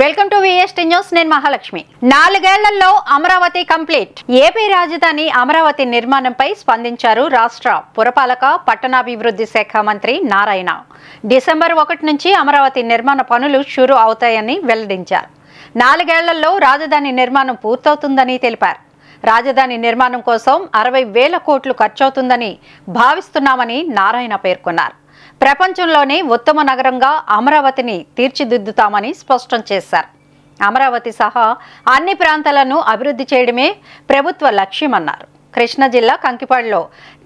Welcome to VST news. నేను మహాలక్ష్మి. 4 ఏళ్లలో Amaravati complete. AP రాజధాని అమరావతి నిర్మాణంపై స్పందించారు రాష్ట్ర పురపాలక పట్టణాభివృద్ధి శాఖ మంత్రి నారాయణ. డిసెంబర్ 1 నుంచి అమరావతి నిర్మాణ పనులు షురూ అవుతాయని వెల్లడించారు. 4 ఏళ్లలో రాజధాని నిర్మాణం పూర్తవుతుందని తెలిపారు. రాజధాని నిర్మాణం కోసం 60,000 కోట్లు ఖర్చవుతుందని భావిస్తున్నామని నారాయణ పేర్కొన్నారు. ప్రపంచంలోనే ఉత్తమ నగరంగా అమరావతిని తీర్చిదిద్దుతామని స్పష్టం చేశారు. అమరావతి సహా అన్ని ప్రాంతాలను అభివృద్ధి చేయడమే ప్రభుత్వ లక్ష్యమన్నారు. కృష్ణా జిల్లా కంకిపాడులో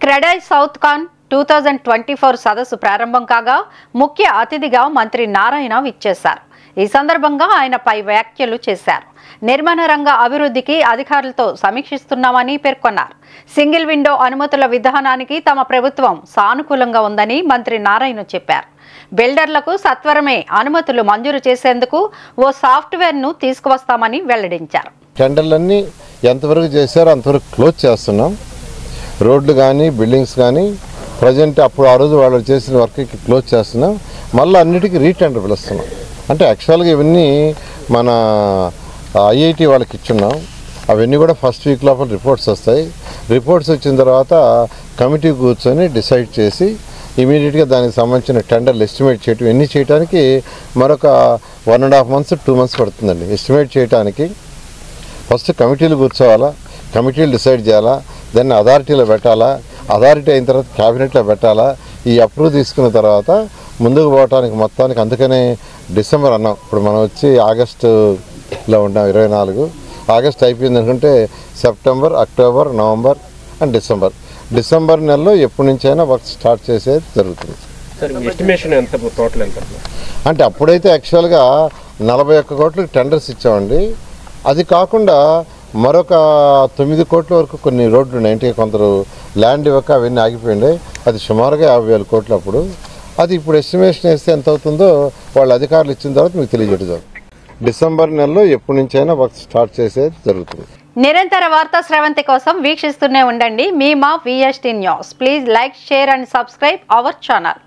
క్రెడై సౌత్ కాన్ 2024 సదస్సు ప్రారంభం కాగా ముఖ్య అతిథిగా మంత్రి నారాయణ విచ్చేశారు. ఈ సందర్భంగా ఆయన పై వ్యాఖ్యలు చేశారు. నిర్మాణ రంగ అభివృద్ధికి అధికారులతో సమీక్షిస్తున్నామని పేర్కొన్నారు. సింగిల్ విండో అనుమతుల విధానానికి తమ ప్రభుత్వం సానుకూలంగా ఉందని మంత్రి నారాయణ చెప్పారు. బిల్డర్లకు సత్వరమే అనుమతులు మంజూరు చేసేందుకు ఓ సాఫ్ట్వేర్ను తీసుకువస్తామని వెల్లడించారు. టెండర్లన్నీ ఎంతవరకు చేశారో అంతవరకు క్లోజ్ చేస్తున్నాం. రోడ్లు కానీ బిల్డింగ్స్ కానీ ప్రజెంట్ అప్పుడు ఆ రోజు వాళ్ళు చేసిన వర్క్కి క్లోజ్ చేస్తున్నాం. మళ్ళీ అన్నిటికీ రీటెండర్ పిలుస్తున్నాం. అంటే యాక్చువల్గా ఇవన్నీ మన ఐఐటి వాళ్ళకి ఇచ్చున్నాం. అవన్నీ కూడా ఫస్ట్ వీక్ లోపల రిపోర్ట్స్ వస్తాయి. రిపోర్ట్స్ వచ్చిన తర్వాత కమిటీ కూర్చొని డిసైడ్ చేసి ఇమీడియట్గా దానికి సంబంధించిన టెండర్లు ఎస్టిమేట్ చేయటం ఎన్ని చేయడానికి మరొక 1.5 months 2 months పడుతుందండి. ఎస్టిమేట్ చేయడానికి ఫస్ట్ కమిటీలు కూర్చోవాలా, కమిటీలు డిసైడ్ చేయాలా, దాన్ని అథారిటీలో పెట్టాలా, అథారిటీ అయిన తర్వాత క్యాబినెట్లో పెట్టాలా. ఈ అప్రూవ్ తీసుకున్న తర్వాత ముందుకు పోవటానికి మొత్తానికి అందుకనే డిసెంబర్ అన్నాం. ఇప్పుడు మనం వచ్చి ఆగస్టులో ఉన్నాం. 24 ఆగస్ట్ అయిపోయింది అనుకుంటే September, October, November and December నెలలో ఎప్పటి నుంచైనా వర్క్ స్టార్ట్ చేసేది జరుగుతుంది. అంటే అప్పుడైతే యాక్చువల్గా 41 కోట్లకి టెండర్స్ ఇచ్చామండి. అది కాకుండా మరొక 9 కోట్ల వరకు కొన్ని రోడ్లు ఉన్నాయి. అంటే కొందరు ల్యాండ్ ఇవ్వక అవన్నీ ఆగిపోయింది. అది సుమారుగా 50,000 కోట్లు. అప్పుడు అది ఇప్పుడు ఎస్టిమేషన్ వేస్తే ఎంత అవుతుందో వాళ్ళు అధికారులు ఇచ్చిన తర్వాత మీకు తెలియజేయడం. డిసెంబర్ నెలలో ఎప్పటి నుంచైనా వర్క్ స్టార్ట్ చేసేది జరుగుతుంది. నిరంతర వార్తా స్రవంతి కోసం వీక్షిస్తూనే ఉండండి మా VST news. Please like, share and subscribe our channel.